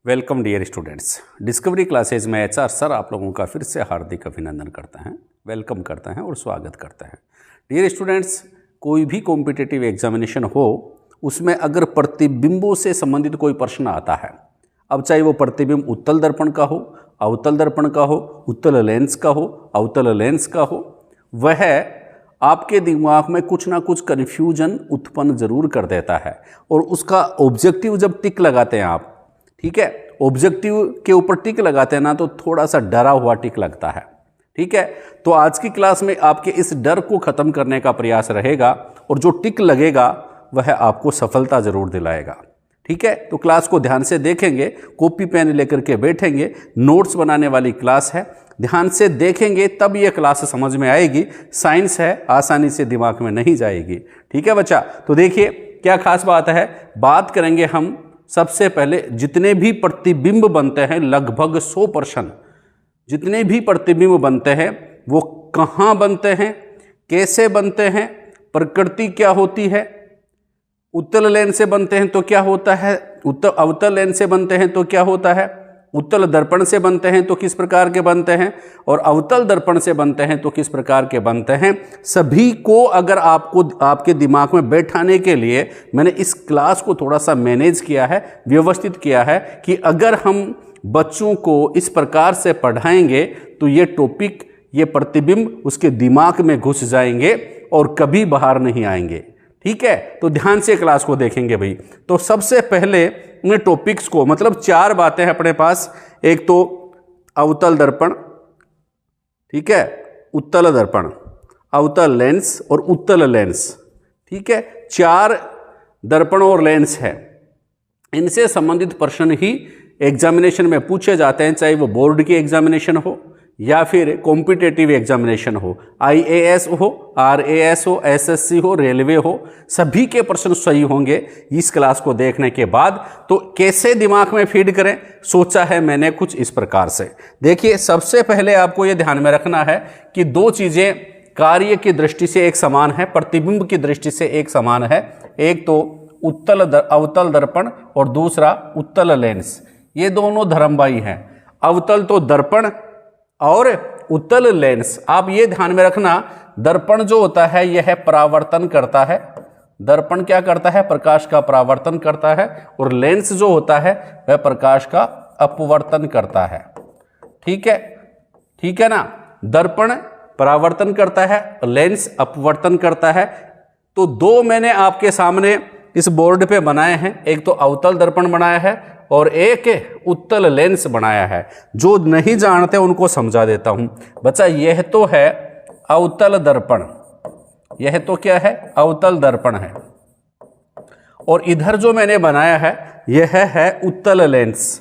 Welcome dear students. Discovery Classes में HR sir आप लोगों का फिर से हार्दिक अभिनंदन करते हैं, वेलकम करते हैं और स्वागत करते हैं। डियर स्टूडेंट्स, कोई भी कॉम्पिटिटिव एग्जामिनेशन हो उसमें अगर प्रतिबिंबों से संबंधित कोई प्रश्न आता है, अब चाहे वो प्रतिबिंब उत्तल दर्पण का हो, अवतल दर्पण का हो, उत्तल लेंस का हो, अवतल लेंस का हो, वह आपके दिमाग में कुछ ना कुछ कन्फ्यूजन उत्पन्न जरूर कर देता है। और उसका ऑब्जेक्टिव जब टिक लगाते हैं आप, ठीक है, ऑब्जेक्टिव के ऊपर टिक लगाते हैं ना, तो थोड़ा सा डरा हुआ टिक लगता है। ठीक है, तो आज की क्लास में आपके इस डर को खत्म करने का प्रयास रहेगा और जो टिक लगेगा वह आपको सफलता जरूर दिलाएगा। ठीक है, तो क्लास को ध्यान से देखेंगे, कॉपी पेन लेकर के बैठेंगे, नोट्स बनाने वाली क्लास है, ध्यान से देखेंगे तब यह क्लास समझ में आएगी। साइंस है, आसानी से दिमाग में नहीं जाएगी। ठीक है बच्चा, तो देखिए क्या खास बात है। बात करेंगे हम सबसे पहले जितने भी प्रतिबिंब बनते हैं, लगभग 100% जितने भी प्रतिबिंब बनते हैं वो कहाँ बनते हैं, कैसे बनते हैं, प्रकृति क्या होती है, उत्तल लेंस से बनते हैं तो क्या होता है, अवतल लेंस से बनते हैं तो क्या होता है, उत्तल दर्पण से बनते हैं तो किस प्रकार के बनते हैं, और अवतल दर्पण से बनते हैं तो किस प्रकार के बनते हैं। सभी को अगर आपको आपके दिमाग में बैठाने के लिए मैंने इस क्लास को थोड़ा सा मैनेज किया है, व्यवस्थित किया है कि अगर हम बच्चों को इस प्रकार से पढ़ाएंगे तो ये टॉपिक, ये प्रतिबिंब उसके दिमाग में घुस जाएंगे और कभी बाहर नहीं आएंगे। ठीक है, तो ध्यान से क्लास को देखेंगे भाई। तो सबसे पहले इन टॉपिक्स को, मतलब 4 बातें हैं अपने पास। एक तो अवतल दर्पण, ठीक है, उत्तल दर्पण, अवतल लेंस और उत्तल लेंस। ठीक है, 4 दर्पण और लेंस है। इनसे संबंधित प्रश्न ही एग्जामिनेशन में पूछे जाते हैं, चाहे वो बोर्ड की एग्जामिनेशन हो या फिर कॉम्पिटिटिव एग्जामिनेशन हो, आईएएस हो, आरएएस हो, एसएससी हो, रेलवे हो, सभी के प्रश्न सही होंगे इस क्लास को देखने के बाद। तो कैसे दिमाग में फीड करें, सोचा है मैंने कुछ इस प्रकार से। देखिए, सबसे पहले आपको यह ध्यान में रखना है कि 2 चीजें कार्य की दृष्टि से एक समान है, प्रतिबिंब की दृष्टि से एक समान है। एक तो अवतल दर्पण और दूसरा उत्तल लेंस, ये दोनों धर्मबाई हैं। अवतल तो दर्पण और उत्तल लेंस। आप ये ध्यान में रखना, दर्पण जो होता है यह परावर्तन करता है, दर्पण क्या करता है, प्रकाश का परावर्तन करता है, और लेंस जो होता है वह प्रकाश का अपवर्तन करता है। ठीक है, ठीक है ना, दर्पण परावर्तन करता है, लेंस अपवर्तन करता है। तो 2 मैंने आपके सामने इस बोर्ड पे बनाए हैं, एक तो अवतल दर्पण बनाया है और एक उत्तल लेंस बनाया है। जो नहीं जानते उनको समझा देता हूं बच्चा। यह तो है अवतल दर्पण, यह तो क्या है, अवतल दर्पण है, और इधर जो मैंने बनाया है यह है उत्तल लेंस।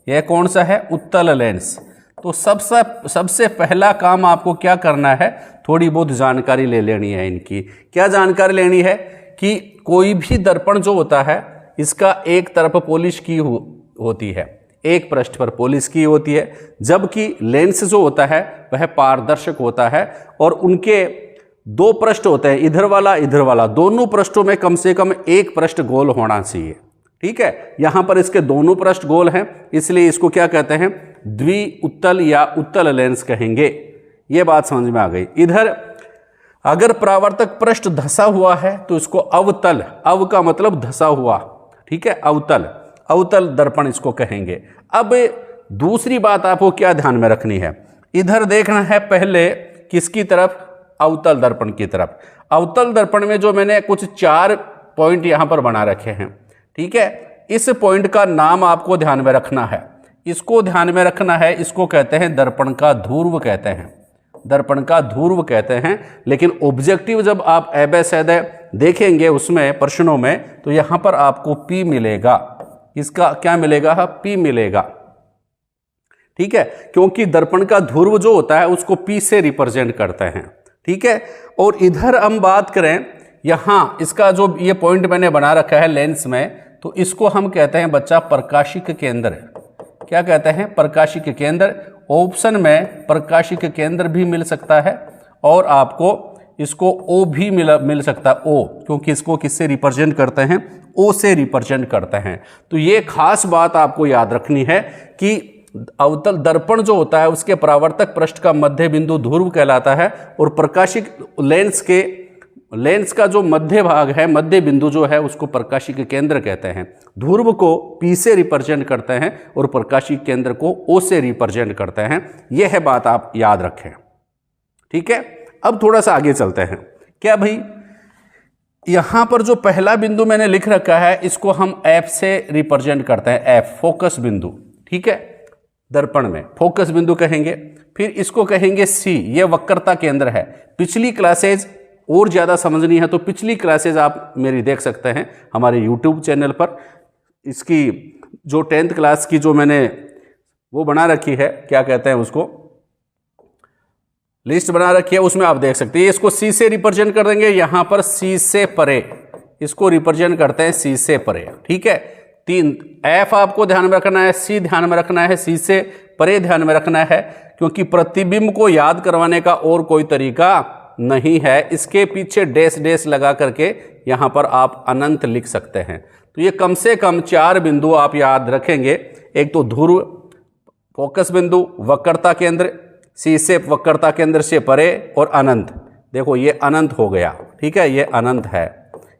यह कौन सा है, उत्तल लेंस। तो सबसे पहला काम आपको क्या करना है, थोड़ी बहुत जानकारी ले लेनी है इनकी। क्या जानकारी लेनी है कि कोई भी दर्पण जो होता है इसका एक तरफ पॉलिश की होती है, एक पृष्ठ पर पॉलिश की होती है, जबकि लेंस जो होता है वह पारदर्शक होता है और उनके 2 पृष्ठ होते हैं, इधर वाला, दोनों पृष्ठों में कम से कम एक पृष्ठ गोल होना चाहिए। ठीक है, यहां पर इसके दोनों पृष्ठ गोल हैं, इसलिए इसको क्या कहते हैं, द्वि उत्तल या उत्तल लेंस कहेंगे। यह बात समझ में आ गई। इधर अगर परावर्तक पृष्ठ धंसा हुआ है तो इसको अवतल, अव का मतलब धंसा हुआ, ठीक है, अवतल दर्पण इसको कहेंगे। अब दूसरी बात आपको क्या ध्यान में रखनी है, इधर देखना है पहले किसकी तरफ, अवतल दर्पण की तरफ। अवतल दर्पण में जो मैंने कुछ 4 पॉइंट यहां पर बना रखे हैं, ठीक है, इस पॉइंट का नाम आपको ध्यान में रखना है, इसको ध्यान में रखना है। इसको कहते हैं दर्पण का ध्रुव कहते हैं, दर्पण का ध्रुव कहते हैं। लेकिन ऑब्जेक्टिव जब आप एबेसेड देखेंगे उसमें प्रश्नों में, तो यहां पर आपको P मिलेगा। इसका क्या मिलेगा, P मिलेगा। ठीक है, क्योंकि दर्पण का ध्रुव जो होता है उसको P से रिप्रेजेंट करते हैं। ठीक है, और इधर हम बात करें, यहां इसका जो ये पॉइंट मैंने बना रखा है लेंस में, तो इसको हम कहते हैं बच्चा प्रकाशिक केंद्र। क्या कहते हैं, प्रकाशिक केंद्र। ऑप्शन में प्रकाशिक केंद्र भी मिल सकता है और आपको इसको ओ भी मिल सकता है, ओ, क्योंकि इसको किससे रिप्रेजेंट करते हैं, ओ से रिप्रेजेंट करते हैं। तो ये खास बात आपको याद रखनी है कि अवतल दर्पण जो होता है उसके परावर्तक पृष्ठ का मध्य बिंदु ध्रुव कहलाता है, और प्रकाशिक लेंस का जो मध्य भाग है, मध्य बिंदु जो है, उसको प्रकाशिक केंद्र कहते हैं। ध्रुव को पी से रिप्रेजेंट करते हैं और प्रकाशिक केंद्र को ओ से रिप्रेजेंट करते हैं। यह है बात आप याद रखें, ठीक है। अब थोड़ा सा आगे चलते हैं। क्या भाई, यहां पर जो पहला बिंदु मैंने लिख रखा है इसको हम एफ से रिप्रेजेंट करते हैं, एफ फोकस बिंदु, ठीक है। दर्पण में फोकस बिंदु कहेंगे। फिर इसको कहेंगे सी, ये वक्रता केंद्र है। पिछली क्लासेज और ज़्यादा समझनी है तो पिछली क्लासेज आप मेरी देख सकते हैं हमारे यूट्यूब चैनल पर। इसकी जो 10th क्लास की जो मैंने वो बना रखी है, क्या कहते हैं उसको, लिस्ट बना रखी है, उसमें आप देख सकते हैं। इसको सी से रिप्रेजेंट कर देंगे, यहां पर सी से परे इसको रिप्रेजेंट करते हैं, सी से परे, ठीक है। 3 एफ आपको ध्यान में रखना है, सी ध्यान में रखना है, सी से परे ध्यान में रखना है, क्योंकि प्रतिबिंब को याद करवाने का और कोई तरीका नहीं है। इसके पीछे डैश डैश लगा करके यहां पर आप अनंत लिख सकते हैं। तो ये कम से कम 4 बिंदु आप याद रखेंगे। एक तो ध्रुव, फोकस बिंदु, वक्रता केंद्र, सी से वक्रता केंद्र से परे, और अनंत। देखो ये अनंत हो गया, ठीक है, ये अनंत है।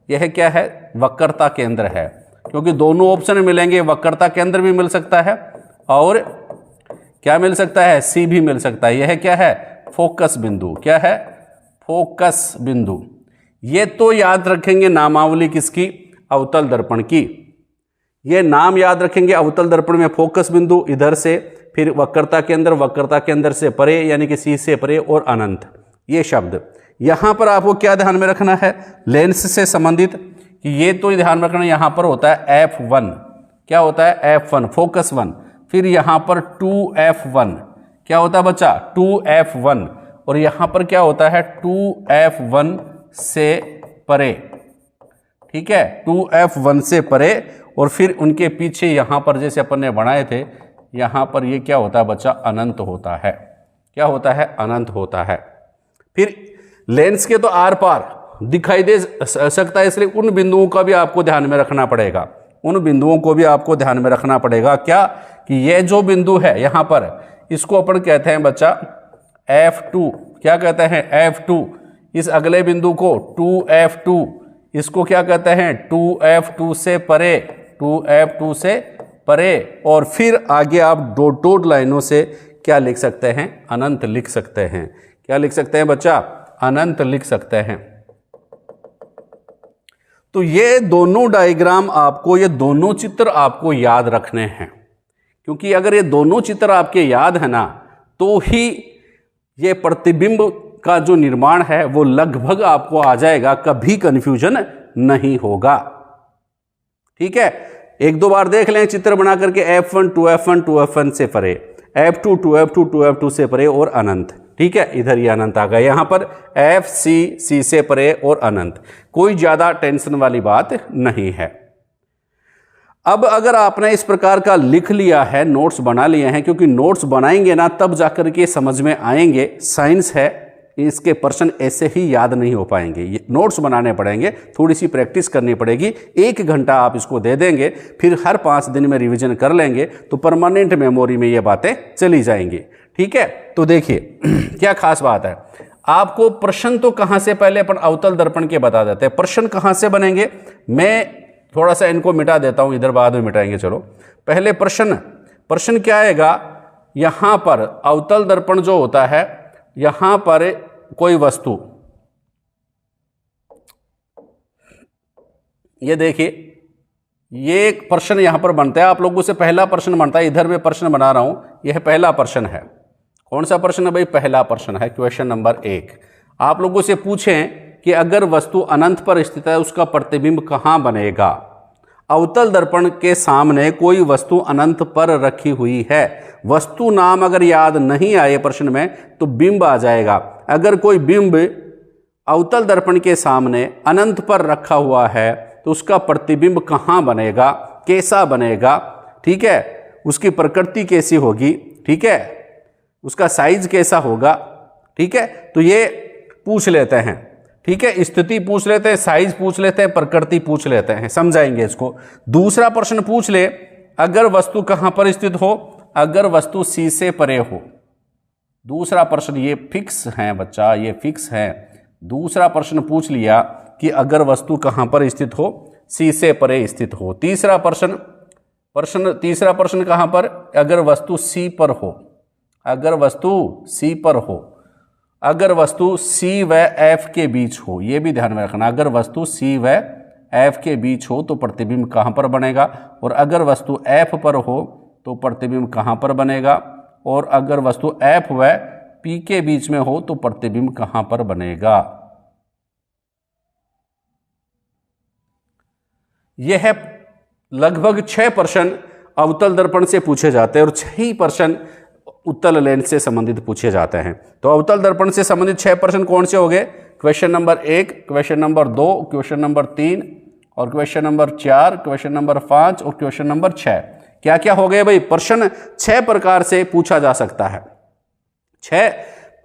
यह क्या है, वक्रता केंद्र है, क्योंकि दोनों ऑप्शन मिलेंगे, वक्रता केंद्र भी मिल सकता है और क्या मिल सकता है, सी भी मिल सकता है। यह क्या है, फोकस बिंदु। क्या है, फोकस बिंदु। ये तो याद रखेंगे नामावली किसकी, अवतल दर्पण की। ये नाम याद रखेंगे, अवतल दर्पण में फोकस बिंदु इधर से, फिर वक्रता केंद्र से परे यानी कि सी से परे, और अनंत, ये शब्द। यहां पर आपको क्या ध्यान में रखना है, लेंस से संबंधित, कि ये तो ध्यान रखना, यहां पर होता है F1, क्या होता है F1 फोकस 1, फिर यहां पर 2F1, क्या होता है बच्चा 2F1, और यहां पर क्या होता है 2F1 से परे, ठीक है, 2F1 से परे, और फिर उनके पीछे यहां पर जैसे अपन ने बनाए थे, यहां पर ये क्या होता है बच्चा, अनंत होता है। क्या होता है, अनंत होता है। फिर लेंस के तो आर पार दिखाई दे सकता है, इसलिए उन बिंदुओं का भी आपको ध्यान में रखना पड़ेगा, उन बिंदुओं को भी आपको ध्यान में रखना पड़ेगा। क्या कि ये जो बिंदु है यहां पर, इसको अपन कहते हैं बच्चा F2, क्या कहते हैं F2। इस अगले बिंदु को 2F2, इसको क्या कहते हैं 2F2 से परे, 2F2 से परे, और फिर आगे आप डॉट डॉट लाइनों से क्या लिख सकते हैं, अनंत लिख सकते हैं। क्या लिख सकते हैं बच्चा, अनंत लिख सकते हैं। तो ये दोनों डायग्राम आपको, ये दोनों चित्र आपको याद रखने हैं, क्योंकि अगर ये दोनों चित्र आपके याद है ना, तो ही ये प्रतिबिंब का जो निर्माण है वो लगभग आपको आ जाएगा, कभी कंफ्यूजन नहीं होगा, ठीक है। 1-2 बार देख लें चित्र बना करके, F1 2F1 2F1 से परे, F2 2F2 2F2 से परे, और अनंत, ठीक है। इधर ये अनंत आ गया, यहां पर FC से परे और अनंत। कोई ज्यादा टेंशन वाली बात नहीं है। अब अगर आपने इस प्रकार का लिख लिया है, नोट्स बना लिए हैं, क्योंकि नोट्स बनाएंगे ना तब जाकर के समझ में आएंगे, साइंस है, इसके प्रश्न ऐसे ही याद नहीं हो पाएंगे, ये नोट्स बनाने पड़ेंगे, थोड़ी सी प्रैक्टिस करनी पड़ेगी। 1 घंटा आप इसको दे देंगे, फिर हर 5 दिन में रिवीजन कर लेंगे, तो परमानेंट मेमोरी में ये बातें चली जाएंगी, ठीक है। तो देखिए क्या खास बात है, आपको प्रश्न तो कहां से, पहले अपन अवतल दर्पण के बता देते हैं, प्रश्न कहां से बनेंगे। मैं थोड़ा सा इनको मिटा देता हूं, इधर बाद में मिटाएंगे। चलो पहले प्रश्न क्या आएगा, यहां पर अवतल दर्पण जो होता है, यहां पर कोई वस्तु, ये देखिए, ये एक प्रश्न यहां पर बनता है, आप लोगों से पहला प्रश्न बनता है, इधर मैं प्रश्न बना रहा हूं, यह पहला प्रश्न है। कौन सा प्रश्न है भाई, पहला प्रश्न है, क्वेश्चन नंबर 1। आप लोगों से पूछें कि अगर वस्तु अनंत पर स्थित है, उसका प्रतिबिंब कहां बनेगा। अवतल दर्पण के सामने कोई वस्तु अनंत पर रखी हुई है, वस्तु नाम अगर याद नहीं आए प्रश्न में तो बिंब आ जाएगा। अगर कोई बिंब अवतल दर्पण के सामने अनंत पर रखा हुआ है तो उसका प्रतिबिंब कहां बनेगा, कैसा बनेगा, ठीक है, उसकी प्रकृति कैसी होगी, ठीक है, उसका साइज कैसा होगा, ठीक है। तो ये पूछ लेते हैं। ठीक है, स्थिति पूछ लेते हैं, साइज पूछ लेते हैं, प्रकृति पूछ लेते हैं, समझाएंगे इसको। दूसरा प्रश्न पूछ ले, अगर वस्तु कहां पर स्थित हो, अगर वस्तु सी से परे हो। दूसरा प्रश्न ये फिक्स है बच्चा, ये फिक्स है। दूसरा प्रश्न पूछ लिया कि अगर वस्तु कहां पर स्थित हो, सी से परे स्थित हो। तीसरा प्रश्न कहां पर, अगर वस्तु सी पर हो, अगर वस्तु सी पर हो, अगर वस्तु सी व एफ के बीच हो, यह भी ध्यान में रखना। अगर वस्तु सी व एफ के बीच हो तो प्रतिबिंब कहां पर बनेगा, और अगर वस्तु एफ पर हो तो प्रतिबिंब कहां पर बनेगा, और अगर वस्तु एफ व पी के बीच में हो तो प्रतिबिंब कहां पर बनेगा। यह है लगभग 6 प्रश्न अवतल दर्पण से पूछे जाते हैं और 6 ही प्रश्न उत्तल लेंस से संबंधित पूछे जाते हैं। तो अवतल दर्पण से संबंधित 6 प्रश्न कौन से हो गए? Question number 1, question number 2, question number 3 और क्वेश्चन नंबर 4, क्वेश्चन नंबर 5 और क्वेश्चन नंबर 6। क्या क्या हो गए भाई? प्रश्न 6 प्रकार से पूछा जा सकता है।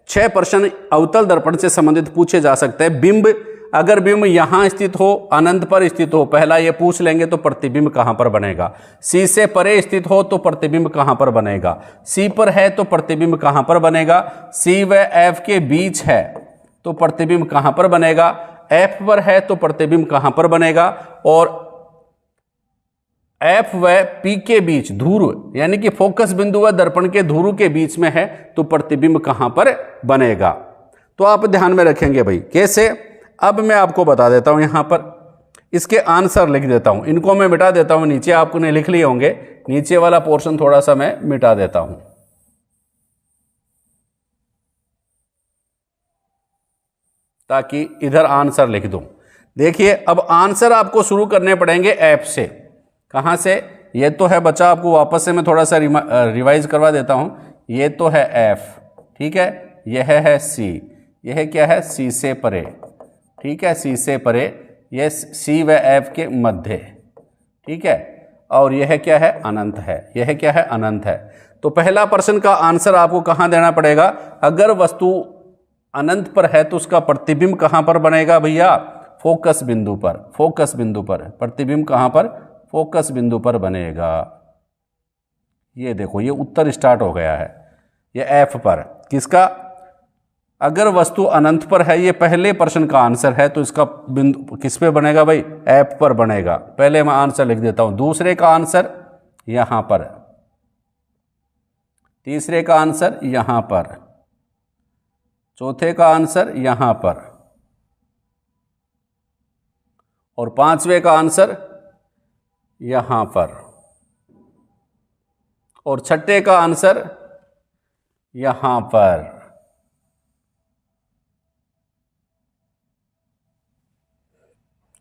6 प्रश्न अवतल दर्पण से संबंधित पूछे जा सकते हैं। बिंब, अगर बिंब यहां स्थित हो, अनंत पर स्थित हो, पहला ये पूछ लेंगे तो प्रतिबिंब कहां पर बनेगा। सी से परे स्थित हो तो प्रतिबिंब कहां पर बनेगा। सी पर है तो प्रतिबिंब कहां पर बनेगा। सी व एफ के बीच है तो प्रतिबिंब कहां पर बनेगा। एफ पर है तो प्रतिबिंब कहां पर बनेगा। और एफ व पी के बीच ध्रुव यानी कि फोकस बिंदु व दर्पण के ध्रुव के बीच में है तो प्रतिबिंब कहां पर बनेगा। तो आप ध्यान में रखेंगे भाई। कैसे? अब मैं आपको बता देता हूं, यहां पर इसके आंसर लिख देता हूं। इनको मैं मिटा देता हूं, नीचे आपने लिख लिए होंगे, नीचे वाला पोर्शन थोड़ा सा मैं मिटा देता हूं ताकि इधर आंसर लिख दूं। देखिए, अब आंसर आपको शुरू करने पड़ेंगे एफ से। कहां से? ये तो है बच्चा, आपको वापस से मैं थोड़ा सा रिवाइज करवा देता हूं। ये तो है एफ, ठीक है, यह है सी, यह क्या है? सी से परे, ठीक है, सी से परे, यह सी व एफ के मध्य, ठीक है, और यह क्या है? अनंत है। यह क्या है? अनंत है। तो पहला प्रश्न का आंसर आपको कहां देना पड़ेगा? अगर वस्तु अनंत पर है तो उसका प्रतिबिंब कहां पर बनेगा भैया? फोकस बिंदु पर। फोकस बिंदु पर प्रतिबिंब कहां पर? फोकस बिंदु पर बनेगा। ये देखो, ये उत्तर स्टार्ट हो गया है। ये एफ पर किसका? अगर वस्तु अनंत पर है, ये पहले प्रश्न का आंसर है, तो इसका बिंदु किस पे बनेगा भाई? एफ पर बनेगा। पहले मैं आंसर लिख देता हूं। दूसरे का आंसर यहां पर, तीसरे का आंसर यहां पर, चौथे का आंसर यहां पर, और पांचवे का आंसर यहां पर, और छठे का आंसर यहां पर।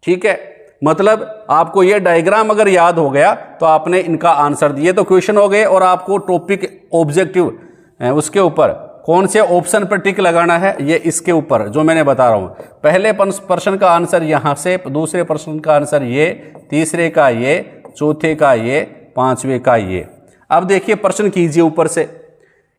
ठीक है, मतलब आपको ये डायग्राम अगर याद हो गया तो आपने इनका आंसर दिए तो क्वेश्चन हो गए, और आपको टॉपिक ऑब्जेक्टिव उसके ऊपर कौन से ऑप्शन पर टिक लगाना है, ये इसके ऊपर जो मैंने बता रहा हूं। पहले प्रश्न का आंसर यहां से, दूसरे प्रश्न का आंसर ये, तीसरे का ये, चौथे का ये, पांचवे का ये। अब देखिए प्रश्न कीजिए ऊपर से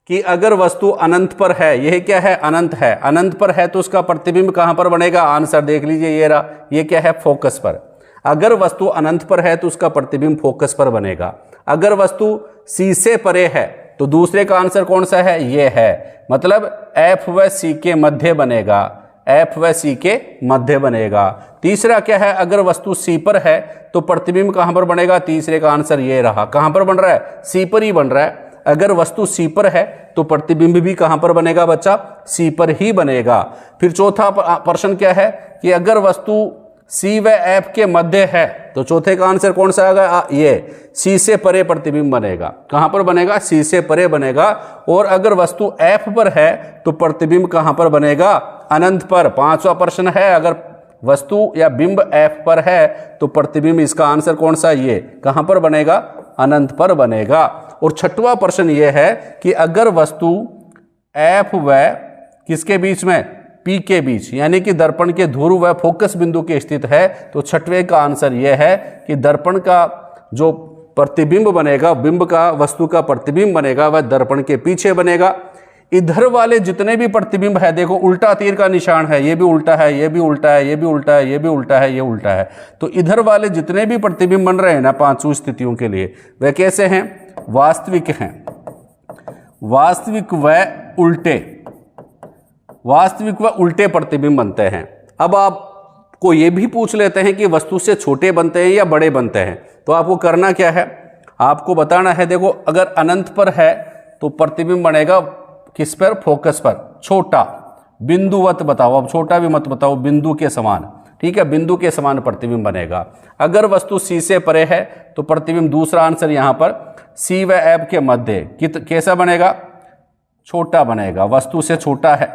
कि अगर वस्तु अनंत पर है, यह क्या है? अनंत है। अनंत पर है तो उसका प्रतिबिंब कहां पर बनेगा? आंसर देख लीजिए, ये रहा, ये क्या है? फोकस पर। अगर वस्तु अनंत पर है तो उसका प्रतिबिंब फोकस पर बनेगा। अगर वस्तु सी से परे है तो दूसरे का आंसर कौन सा है? ये है, मतलब एफ व सी के मध्य बनेगा। एफ व सी के मध्य बनेगा। तीसरा क्या है? अगर वस्तु सी पर है तो प्रतिबिंब कहां पर बनेगा? तीसरे का आंसर ये रहा। कहां पर बन रहा है? सी पर ही बन रहा है। अगर वस्तु सी पर है तो प्रतिबिंब भी कहां पर बनेगा बच्चा? सी पर ही बनेगा। फिर चौथा प्रश्न क्या है कि अगर वस्तु सी व एफ के मध्य है तो चौथे का आंसर कौन सा आएगा? ये सी से परे प्रतिबिंब बनेगा। कहां पर बनेगा? सी से परे बनेगा। और अगर वस्तु एफ पर है तो प्रतिबिंब कहां पर बनेगा? अनंत पर। पांचवा प्रश्न है, अगर वस्तु या बिंब एफ पर है तो प्रतिबिंब, इसका आंसर कौन सा? ये कहां पर बनेगा? अनंत पर बनेगा। और छठवां प्रश्न यह है कि अगर वस्तु एफ व किसके बीच में? पी के बीच, यानी कि दर्पण के ध्रुव व फोकस बिंदु के स्थित है, तो छठवें का आंसर यह है कि दर्पण का जो प्रतिबिंब बनेगा, बिंब का, वस्तु का प्रतिबिंब बनेगा, वह दर्पण के पीछे बनेगा। इधर वाले जितने भी प्रतिबिंब है, देखो उल्टा तीर का निशान है, ये भी उल्टा है, ये भी उल्टा है, ये भी उल्टा है, ये भी उल्टा है, ये उल्टा है। तो इधर वाले जितने भी प्रतिबिंब बन रहे हैं ना पांचों स्थितियों के लिए, वे कैसे हैं? वास्तविक हैं। वास्तविक व उल्टे, वास्तविक व उल्टे प्रतिबिंब बनते हैं। अब आपको ये भी पूछ लेते हैं कि वस्तु से छोटे बनते हैं या बड़े बनते हैं, तो आपको करना क्या है? आपको बताना है, देखो अगर अनंत पर है तो प्रतिबिंब बनेगा किस पर? फोकस पर, छोटा, बिंदुवत बताओ, अब छोटा भी मत बताओ, बिंदु के समान, ठीक है, बिंदु के समान प्रतिबिंब बनेगा। अगर वस्तु सी से परे है तो प्रतिबिंब, दूसरा आंसर यहां पर सी व एफ के मध्य कैसा बनेगा? छोटा बनेगा, वस्तु से छोटा है।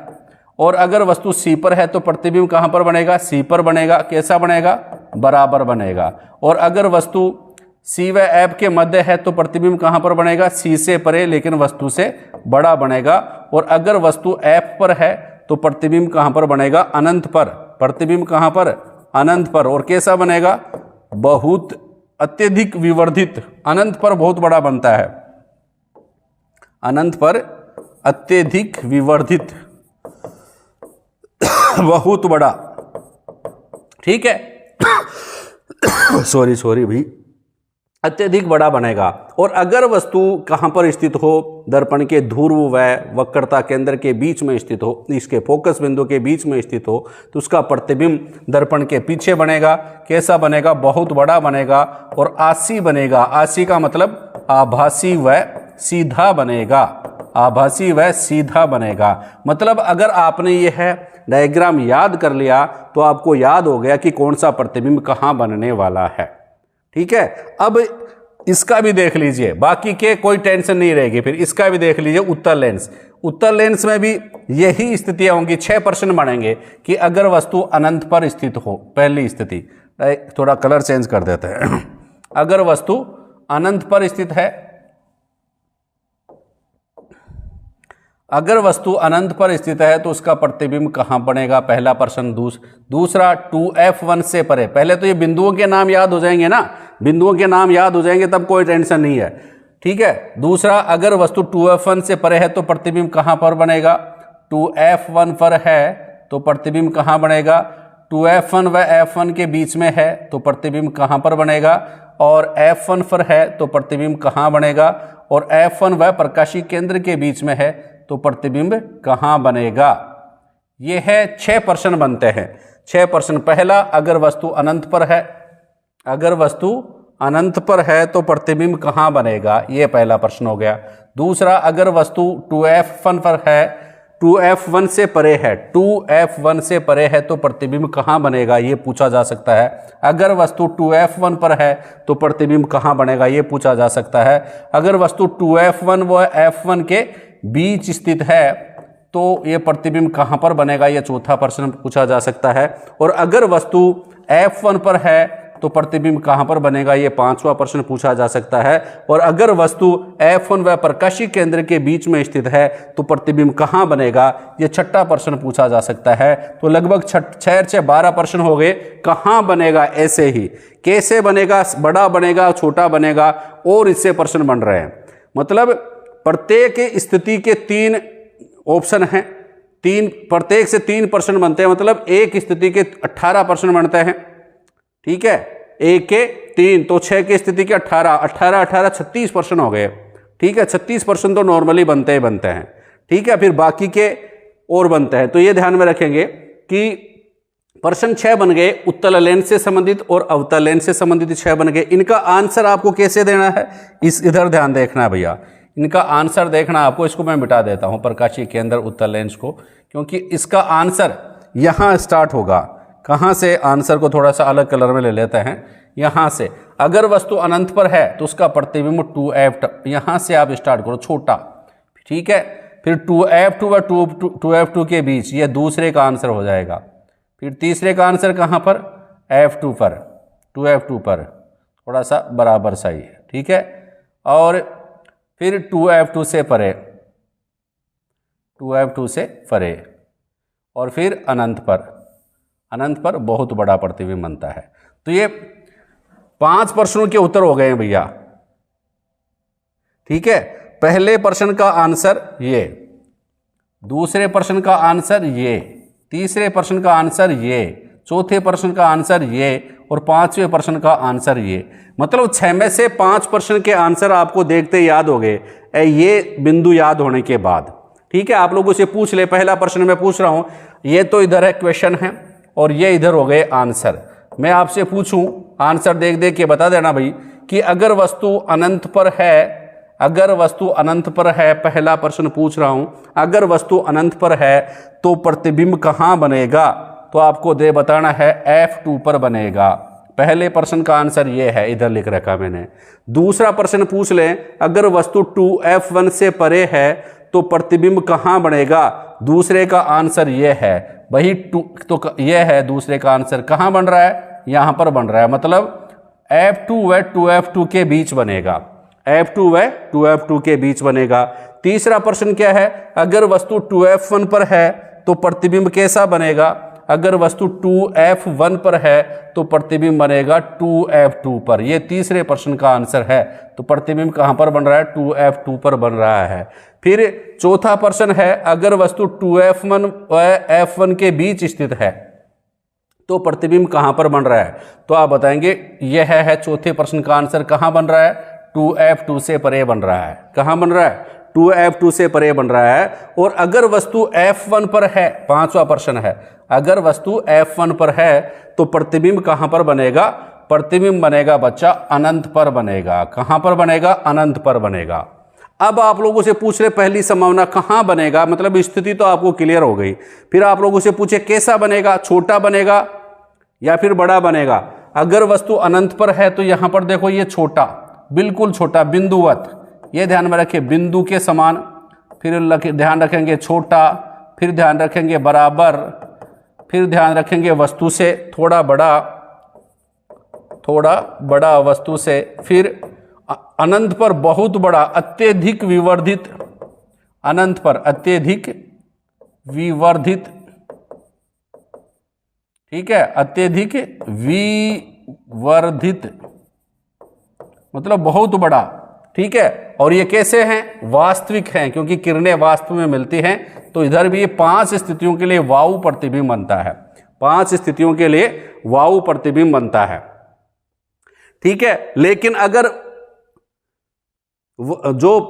और अगर वस्तु सी पर है तो प्रतिबिंब कहां पर बनेगा? सी पर बनेगा, कैसा बनेगा? बराबर बनेगा। और अगर वस्तु सी व एफ के मध्य है तो प्रतिबिंब कहां पर बनेगा? सी से परे लेकिन वस्तु से बड़ा बनेगा। और अगर वस्तु एफ पर है तो प्रतिबिंब कहां पर बनेगा? अनंत पर। प्रतिबिंब कहां पर? अनंत पर। और कैसा बनेगा? बहुत अत्यधिक विवर्धित, अनंत पर बहुत बड़ा बनता है, अनंत पर अत्यधिक विवर्धित, बहुत बड़ा, ठीक है। सॉरी भाई, अत्यधिक बड़ा बनेगा। और अगर वस्तु कहां पर स्थित हो? दर्पण के ध्रुव व वक्रता केंद्र के बीच में स्थित हो, इसके फोकस बिंदु के बीच में स्थित हो, तो उसका प्रतिबिंब दर्पण के पीछे बनेगा, कैसा बनेगा? बहुत बड़ा बनेगा और आसी बनेगा। आसी का मतलब आभासी व सीधा बनेगा, आभासी व सीधा बनेगा। मतलब अगर आपने यह डायग्राम याद कर लिया तो आपको याद हो गया कि कौन सा प्रतिबिंब कहां बनने वाला है, ठीक है। अब इसका भी देख लीजिए, बाकी के कोई टेंशन नहीं रहेगी। फिर इसका भी देख लीजिए, उत्तल लेंस। उत्तल लेंस में भी यही स्थितियां होंगी, 6% बनेंगे कि अगर वस्तु अनंत पर स्थित हो। पहली स्थिति, थोड़ा कलर चेंज कर देते हैं। अगर वस्तु अनंत पर स्थित है, अगर वस्तु अनंत पर स्थित है तो उसका प्रतिबिंब कहां बनेगा? पहला प्रश्न। दूसरा 2f1 से परे। पहले तो ये बिंदुओं के नाम याद हो जाएंगे ना, बिंदुओं के नाम याद हो जाएंगे तब कोई टेंशन नहीं है, ठीक है। दूसरा, अगर वस्तु 2f1 से परे है तो प्रतिबिंब कहां पर बनेगा? 2f1 पर है तो प्रतिबिंब कहां बनेगा? 2f1 व f1 के बीच में है तो प्रतिबिंब कहां पर बनेगा? और f1 पर है तो प्रतिबिंब कहां बनेगा? और f1 व प्रकाशीय केंद्र के बीच में है तो प्रतिबिंब कहां बनेगा? यह है 6% बनते हैं, 6%। पहला, अगर वस्तु अनंत पर है, अगर वस्तु अनंत पर है तो प्रतिबिंब कहां बनेगा? यह पहला प्रश्न हो गया। दूसरा, अगर वस्तु 2f1 पर है, 2f1 से परे है, 2f1 से परे है तो प्रतिबिंब कहां बनेगा? यह पूछा जा सकता है। अगर वस्तु 2f1 पर है तो प्रतिबिंब कहां बनेगा? यह पूछा जा सकता है। अगर वस्तु 2f1 व f1 के बीच स्थित है तो यह प्रतिबिंब कहां पर बनेगा? यह चौथा प्रश्न पूछा जा सकता है। और अगर वस्तु f1 पर है तो प्रतिबिंब कहां पर बनेगा? यह पांचवा प्रश्न पूछा जा सकता है। और अगर वस्तु f1 व प्रकाशीय केंद्र के बीच में स्थित है तो प्रतिबिंब कहां बनेगा? यह छठा प्रश्न पूछा जा सकता है। तो लगभग 6-12 प्रश्न हो गए। कहां बनेगा? ऐसे ही कैसे बनेगा? बड़ा बनेगा, छोटा बनेगा, और इससे प्रश्न बन रहे हैं। मतलब प्रत्येक स्थिति के 3 ऑप्शन हैं, प्रत्येक से 3% बनते हैं। मतलब एक स्थिति के 18% बनते हैं, ठीक है। एक के 3 तो 6 की स्थिति के 18 36% हो गए, ठीक है। 36% तो नॉर्मली बनते ही बनते हैं, ठीक है। फिर बाकी के और बनते हैं। तो ये ध्यान में रखेंगे कि प्रश्न 6 बन गए, उत्तल लेंस से संबंधित और अवतल लेंस से संबंधित 6 बन गए। इनका आंसर आपको कैसे देना है, इधर ध्यान देखना है भैया। इनका आंसर देखना आपको, इसको मैं मिटा देता हूं, प्रकाशीय केंद्र उत्तल लेंस को, क्योंकि इसका आंसर यहां स्टार्ट होगा। कहां से? आंसर को थोड़ा सा अलग कलर में ले लेते हैं, यहां से। अगर वस्तु अनंत पर है तो उसका प्रतिबिंब 2f, यहां से आप स्टार्ट करो, छोटा, ठीक है। फिर 2f2 व 2f2 के बीच, यह दूसरे का आंसर हो जाएगा। फिर तीसरे का आंसर कहां पर? f2 पर, 2f2 पर, थोड़ा सा बराबर सा ही है, ठीक है। और फिर 2f2 से परे, 2f2 से परे, और फिर अनंत पर बहुत बड़ा प्रतिबिंब बनता है। तो ये 5 प्रश्नों के उत्तर हो गए हैं भैया, ठीक है। पहले प्रश्न का आंसर ये, दूसरे प्रश्न का आंसर ये, तीसरे प्रश्न का आंसर ये, चौथे प्रश्न का आंसर ये और पांचवें प्रश्न का आंसर ये। मतलब 6 में से 5 प्रश्न के आंसर आपको देखते याद हो गए ये बिंदु याद होने के बाद। ठीक है, आप लोगों से पूछ ले, पहला प्रश्न मैं पूछ रहा हूं, ये तो इधर है क्वेश्चन है और ये इधर हो गए आंसर। मैं आपसे पूछूं, आंसर देख देख के बता देना भाई कि अगर वस्तु अनंत पर है, अगर वस्तु अनंत पर है, पहला प्रश्न पूछ रहा हूं, अगर वस्तु अनंत पर है तो प्रतिबिंब कहां बनेगा? तो आपको दे बताना है F2 पर बनेगा। पहले प्रश्न का आंसर ये है, इधर लिख रखा मैंने। दूसरा प्रश्न पूछ लें, अगर वस्तु 2F1 से परे है तो प्रतिबिंब कहां बनेगा? दूसरे का आंसर ये है वही 2, तो ये है दूसरे का आंसर। कहां बन रहा है? यहां पर बन रहा है, मतलब F2 व 2F2 के बीच बनेगा, F2 व 2F2 के बीच बनेगा। तीसरा प्रश्न क्या है? अगर वस्तु 2F1 पर है तो प्रतिबिंब कैसा बनेगा? अगर वस्तु 2F1 पर है तो प्रतिबिंब बनेगा 2F2 पर। ये तीसरे प्रश्न का आंसर है। तो प्रतिबिंब कहां पर बन रहा है? 2F2 पर बन रहा है। फिर चौथा प्रश्न है, अगर वस्तु 2F1 व F1 के बीच स्थित है तो प्रतिबिंब कहां पर बन रहा है? तो आप बताएंगे यह है चौथे प्रश्न का आंसर। कहां बन रहा है? 2F2 से परे बन रहा है। कहां बन रहा है? 2F2 से परे बन रहा है। और अगर वस्तु F1 पर है, पांचवा प्रश्न है, अगर वस्तु F1 पर है तो प्रतिबिंब कहां पर बनेगा? प्रतिबिंब बनेगा बच्चा अनंत पर बनेगा। कहां पर बनेगा? अनंत पर बनेगा। अब आप लोगों से पूछ रहे पहली संभावना कहां बनेगा, मतलब स्थिति तो आपको क्लियर हो गई। फिर आप लोगों से पूछे कैसा बनेगा, छोटा बनेगा या फिर बड़ा बनेगा? अगर वस्तु अनंत पर है तो यहां पर देखो ये छोटा, बिल्कुल छोटा, बिंदुवत, ये ध्यान में रखिए, बिंदु के समान। फिर ध्यान रखेंगे छोटा, फिर ध्यान रखेंगे बराबर, फिर ध्यान रखेंगे वस्तु से थोड़ा बड़ा वस्तु से, फिर अनंत पर बहुत बड़ा, अत्यधिक विवर्धित, अनंत पर अत्यधिक विवर्धित, ठीक है, अत्यधिक विवर्धित मतलब बहुत बड़ा। ठीक है, और ये कैसे हैं? वास्तविक हैं, क्योंकि किरणें वास्तव में मिलती हैं। तो इधर भी ये 5 स्थितियों के लिए वायु प्रतिबिंब बनता है, 5 स्थितियों के लिए वायु प्रतिबिंब बनता है। ठीक है, लेकिन अगर जो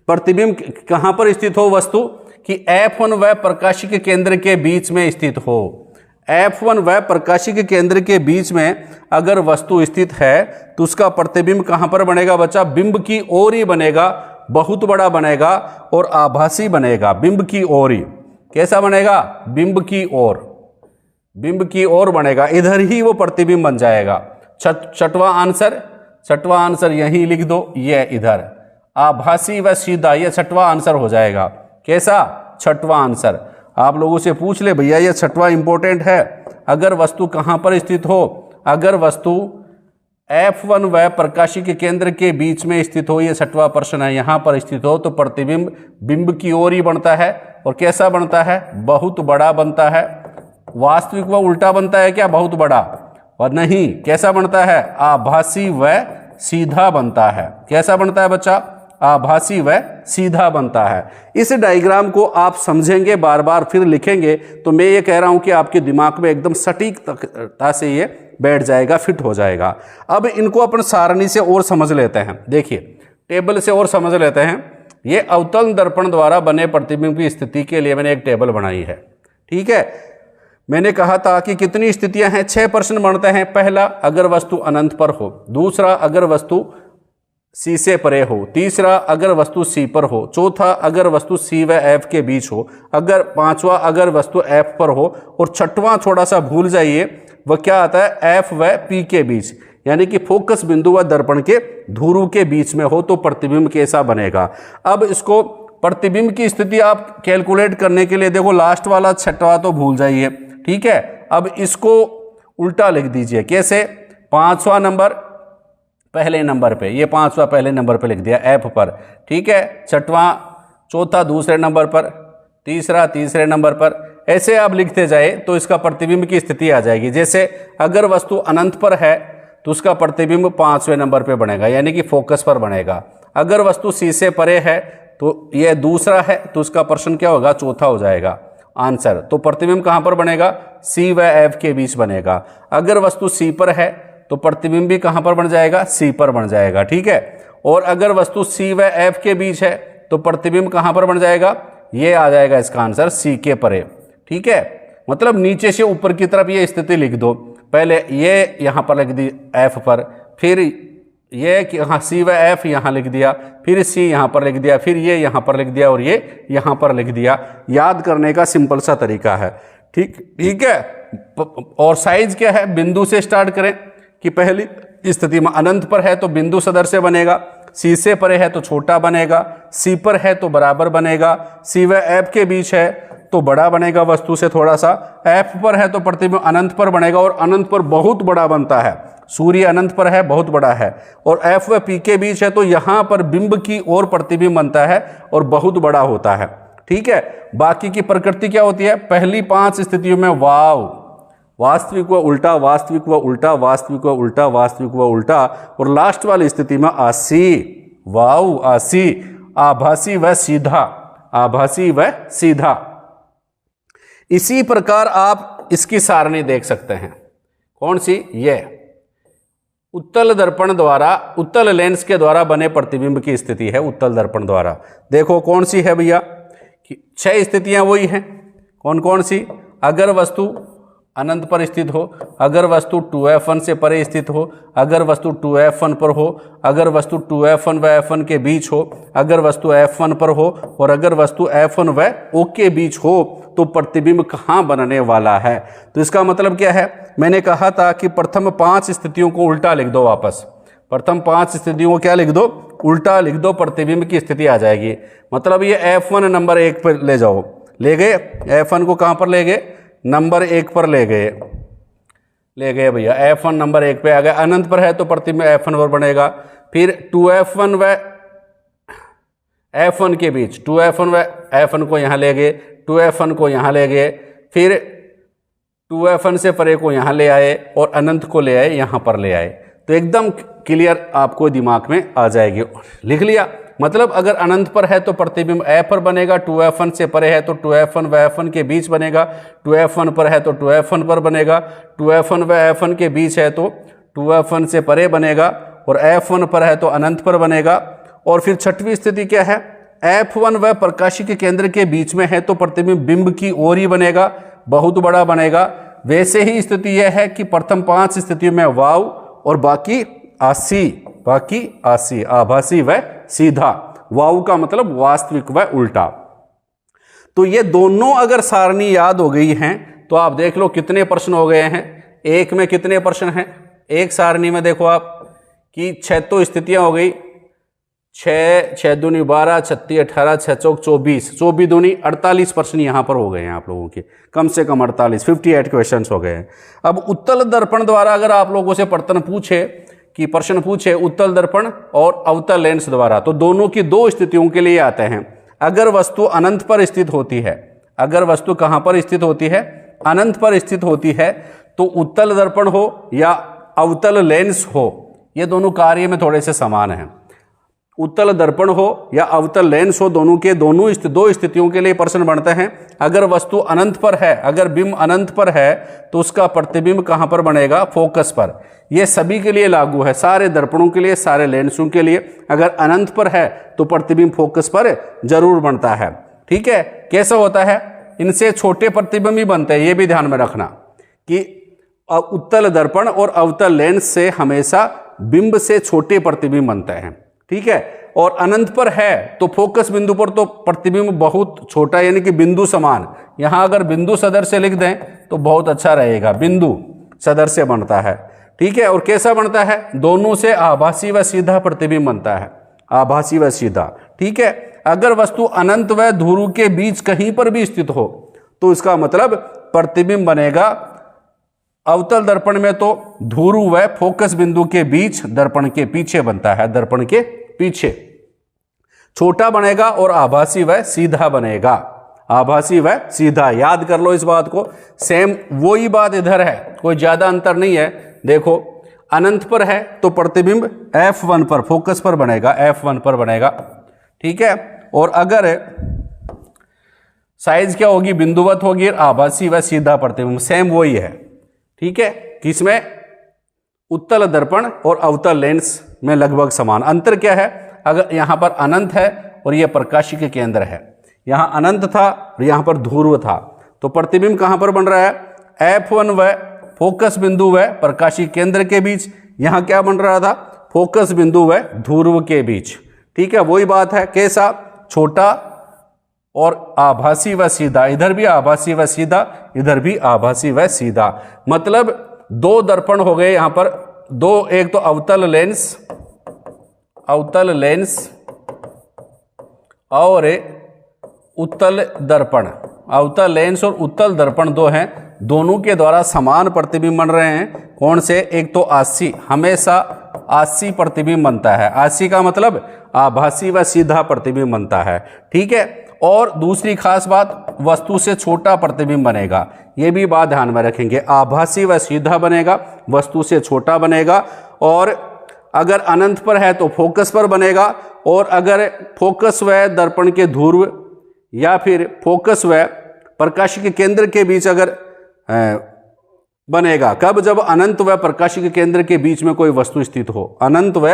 प्रतिबिंब कहां पर स्थित हो वस्तु कि F1 व प्रकाशिक केंद्र के बीच में स्थित हो, F1 व प्रकाशिक केंद्र के बीच में अगर वस्तु स्थित है तो उसका प्रतिबिंब कहां पर बनेगा बच्चा? बिंब की ओर ही बनेगा, बहुत बड़ा बनेगा और आभासी बनेगा। बिंब की ओर ही कैसा बनेगा? बिंब की ओर, बिंब की ओर बनेगा, इधर ही वो प्रतिबिंब बन जाएगा। छठवां आंसर यहीं लिख दो, ये इधर आभासी व सीधा, ये छठवां आंसर हो जाएगा। कैसा? छठवां आंसर। आप लोगों से पूछ ले भैया ये छठवां इंपॉर्टेंट है। अगर वस्तु कहां पर स्थित हो? अगर वस्तु F1 व प्रकाशिक केंद्र के बीच में स्थित हो, ये छठवां प्रश्न है, यहां पर स्थित हो तो प्रतिबिंब बिंब की ओर ही बनता है। और कैसा बनता है? बहुत बड़ा बनता है। वास्तविक व उल्टा बनता है क्या? बहुत बड़ा? और नहीं, कैसा बनता है? आभासी व सीधा बनता है। कैसा बनता है बच्चा? आभासी व सीधा बनता है। इस डायग्राम को आप समझेंगे, बार बार फिर लिखेंगे, तो मैं ये कह रहा हूं कि आपके दिमाग में एकदम सटीकता से ये बैठ जाएगा, फिट हो जाएगा। अब इनको अपन सारणी से और समझ लेते हैं। देखिए, टेबल से और समझ लेते हैं। ये अवतल दर्पण द्वारा बने प्रतिबिंब की स्थिति के लिए मैंने एक टेबल बनाई है। ठीक है, मैंने कहा था कि कितनी स्थितियां हैं? 6 प्रश्न बनते हैं। पहला, अगर वस्तु अनंत पर हो। दूसरा, अगर वस्तु C से परे हो। तीसरा, अगर वस्तु C पर हो। चौथा, अगर वस्तु C व F के बीच हो। पांचवा, अगर वस्तु F पर हो। और छठवां थोड़ा सा भूल जाइए, वह क्या आता है? F व P के बीच, यानी कि फोकस बिंदु व दर्पण के ध्रुव के बीच में हो तो प्रतिबिंब कैसा बनेगा। अब इसको प्रतिबिंब की स्थिति आप कैलकुलेट करने के लिए देखो, लास्ट वाला छठवां तो भूल जाइए। ठीक है, अब इसको उल्टा लिख दीजिए। कैसे? 5वां नंबर पहले नंबर पे, ये 5वां पहले नंबर पे लिख दिया F पर। ठीक है, छठवां, चौथा दूसरे नंबर पर, तीसरा तीसरे नंबर पर, ऐसे आप लिखते जाए तो इसका प्रतिबिंब की स्थिति आ जाएगी। जैसे अगर वस्तु अनंत पर है तो उसका प्रतिबिंब 5वें नंबर पे बनेगा, यानी कि फोकस पर बनेगा। अगर वस्तु C से परे है तो ये दूसरा है, तो उसका प्रश्न क्या होगा, चौथा हो जाएगा आंसर। तो प्रतिबिंब कहां पर बनेगा, सी व एफ के बीच बनेगा। अगर वस्तु सी पर है तो प्रतिबिंब भी कहां पर बन जाएगा, सी पर बन जाएगा, ठीक है। और अगर वस्तु सी व एफ के बीच है तो प्रतिबिंब कहां पर बन जाएगा, ये आ जाएगा इसका आंसर सी के परे, ठीक है। मतलब नीचे से ऊपर की तरफ ये स्थिति लिख दो, पहले ये यहां पर लिख दी एफ पर, फिर ये यहाँ सी व एफ यहाँ लिख दिया, फिर सी यहाँ पर लिख दिया, फिर ये यहाँ पर लिख दिया और ये यहाँ पर लिख दिया। याद करने का सिंपल सा तरीका है, ठीक है। और साइज क्या है, बिंदु से स्टार्ट करें कि पहली स्थिति में अनंत पर है तो बिंदु सदर से बनेगा, सी से परे है तो छोटा बनेगा, सी पर है तो बराबर बनेगा, सी व एफ के बीच है तो बड़ा बनेगा वस्तु से थोड़ा सा, एफ पर है तो प्रतिबिंब अनंत पर बनेगा और अनंत पर बहुत बड़ा बनता है, सूर्य अनंत पर है बहुत बड़ा है, और एफ व पी के बीच है तो यहां पर बिंब की ओर प्रतिबिंब बनता है और बहुत बड़ा होता है, ठीक है। बाकी की प्रकृति क्या होती है, पहली 5 स्थितियों में वाव, वास्तविक व उल्टा, वास्तविक व उल्टा, वास्तविक व उल्टा, वास्तविक व उल्टा, और लास्ट वाली स्थिति में आसी, वाव आसी, आभासी व सीधा, आभासी व सीधा। इसी प्रकार आप इसकी सारणी देख सकते हैं, कौन सी, ये उत्तल दर्पण द्वारा, उत्तल लेंस के द्वारा बने प्रतिबिंब की स्थिति है उत्तल दर्पण द्वारा। देखो कौन सी है भैया, 6 स्थितियां वही हैं, कौन कौन सी, अगर वस्तु अनंत पर स्थित हो, अगर वस्तु 2f1 से परे स्थित हो, अगर वस्तु 2f1 पर हो, अगर वस्तु 2f1 व f1 के बीच हो, अगर वस्तु f1 पर हो, और अगर वस्तु f1 व o के बीच हो तो प्रतिबिंब कहाँ बनने वाला है। तो इसका मतलब क्या है, मैंने कहा था कि प्रथम 5 स्थितियों को उल्टा लिख दो वापस, प्रथम 5 स्थितियों को क्या लिख दो, उल्टा लिख दो, प्रतिबिंब की स्थिति आ जाएगी। मतलब ये f1 नंबर 1 पर ले जाओ, ले गए, f1 को कहाँ पर ले गए, नंबर 1 पर ले गए भैया, f1 नंबर 1 पे आ गया, अनंत पर है तो प्रतिबिंब f1 पर बनेगा। फिर 2f1 व f1 के बीच, 2f1 व f1 को यहाँ ले गए, 2f1 को यहाँ ले गए, फिर 2f1 से परे को यहाँ ले आए और अनंत को ले आए, यहाँ पर ले आए, तो एकदम क्लियर आपको दिमाग में आ जाएगी। लिख लिया, मतलब अगर अनंत पर है तो प्रतिबिंब ए पर बनेगा, 2f1 से परे है तो 2f1 व f1 के बीच बनेगा, 2f1 पर है तो 2f1 पर बनेगा, 2f1 व f1 के बीच है तो 2f1 से परे बनेगा, और f1 पर है तो अनंत पर बनेगा। और फिर 6वीं स्थिति क्या है, f1 व प्रकाशी के केंद्र के बीच में है तो प्रतिबिंब बिंब की ओर ही बनेगा, बहुत बड़ा बनेगा। वैसे ही स्थिति यह है कि प्रथम 5 स्थितियों में वाव और बाकी आसी, आभासी व सीधा। वाव का मतलब वास्तविक व उल्टा। तो ये दोनों अगर सारणी याद हो गई हैं तो आप देख लो कितने प्रश्न हो गए हैं। एक में कितने प्रश्न हैं, एक सारणी में देखो आप कि 6 तो स्थितियां हो गई, 6 दूनी 12, 36 18, 6 चौक 24, 24 दूनी 48 प्रश्न यहाँ पर हो गए हैं आप लोगों के, कम से कम 48, 58 क्वेश्चंस हो गए हैं। अब उत्तल दर्पण द्वारा अगर आप लोगों से प्रश्न पूछे उत्तल दर्पण और अवतल लेंस द्वारा, तो दोनों की 2 स्थितियों के लिए आते हैं। अगर वस्तु अनंत पर स्थित होती है, अगर वस्तु कहाँ पर स्थित होती है, अनंत पर स्थित होती है, तो उत्तल दर्पण हो या अवतल लेंस हो, ये दोनों कार्य में थोड़े से समान हैं। उत्तल दर्पण हो या अवतल लेंस हो, दोनों के 2 स्थितियों के लिए प्रश्न बनते हैं। अगर वस्तु अनंत पर है, अगर बिंब अनंत पर है तो उसका प्रतिबिंब कहाँ पर बनेगा, फोकस पर। यह सभी के लिए लागू है, सारे दर्पणों के लिए, सारे लेंसों के लिए। अगर अनंत पर है तो प्रतिबिंब फोकस पर जरूर बनता है, ठीक है। कैसा होता है, इनसे छोटे प्रतिबिंब ही बनते हैं, ये भी ध्यान में रखना कि उत्तल दर्पण और अवतल लेंस से हमेशा बिंब से छोटे प्रतिबिंब बनते हैं, ठीक है। और अनंत पर है तो फोकस बिंदु पर तो प्रतिबिंब बहुत छोटा, यानी कि बिंदु समान। यहां अगर बिंदु सदर से लिख दें तो बहुत अच्छा रहेगा, बिंदु सदर से बनता है, ठीक है। और कैसा बनता है, दोनों से आभासी व सीधा प्रतिबिंब बनता है, आभासी व सीधा, ठीक है। अगर वस्तु अनंत व ध्रुव के बीच कहीं पर भी स्थित हो तो इसका मतलब प्रतिबिंब बनेगा अवतल दर्पण में तो ध्रुव व फोकस बिंदु के बीच, दर्पण के पीछे बनता है, दर्पण के पीछे छोटा बनेगा, और आभासी व सीधा बनेगा, आभासी व सीधा। याद कर लो इस बात को, सेम वही बात इधर है, कोई ज्यादा अंतर नहीं है। देखो अनंत पर है तो प्रतिबिंब F1 पर, फोकस पर बनेगा, F1 पर बनेगा, ठीक है। और अगर साइज क्या होगी, बिंदुवत होगी, आभासी व सीधा प्रतिबिंब सेम वही है। ठीक है, किसमें, उत्तल दर्पण और अवतल लेंस में लगभग समान। अंतर क्या है, अगर यहां पर अनंत है और यह प्रकाशिक के केंद्र है, यहां अनंत था और यहां पर ध्रुव था, तो प्रतिबिंब कहां पर बन रहा है, F1 व फोकस बिंदु व प्रकाशिक केंद्र के बीच। यहां क्या बन रहा था, फोकस बिंदु व ध्रुव के बीच। ठीक है, वही बात है, कैसा, छोटा और आभासी व सीधा, इधर भी आभासी व सीधा, इधर भी आभासी व सीधा। मतलब दो दर्पण हो गए यहां पर, दो, एक तो अवतल लेंस और उत्तल दर्पण। अवतल लेंस और उत्तल दर्पण दो हैं, दोनों के द्वारा समान प्रतिबिंब बन रहे हैं। कौन से, एक तो आसी, हमेशा आसी प्रतिबिंब बनता है। आसी का मतलब आभासी व सीधा प्रतिबिंब बनता है। ठीक है, और दूसरी खास बात, वस्तु से छोटा प्रतिबिंब बनेगा। यह भी बात ध्यान में रखेंगे, आभासी व सीधा बनेगा, वस्तु से छोटा बनेगा। और अगर अनंत पर है तो फोकस पर बनेगा, और अगर फोकस व दर्पण के ध्रुव या फिर फोकस व प्रकाशिक केंद्र के बीच अगर बनेगा, कब, जब अनंत व प्रकाशिक केंद्र के बीच में कोई वस्तु स्थित हो। अनंत व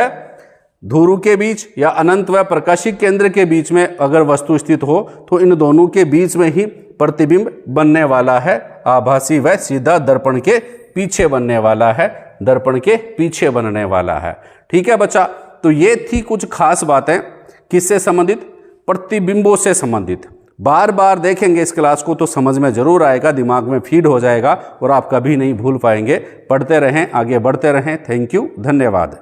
ध्रुव के बीच या अनंत व प्रकाशिक केंद्र के बीच में अगर वस्तु स्थित हो तो इन दोनों के बीच में ही प्रतिबिंब बनने वाला है। आभासी व सीधा दर्पण के पीछे बनने वाला है, दर्पण के पीछे बनने वाला है। ठीक है बच्चा, तो ये थी कुछ खास बातें किससे संबंधित, प्रतिबिंबों से संबंधित। बार बार देखेंगे इस क्लास को तो समझ में जरूर आएगा, दिमाग में फीड हो जाएगा और आप कभी नहीं भूल पाएंगे। पढ़ते रहें, आगे बढ़ते रहें। थैंक यू, धन्यवाद।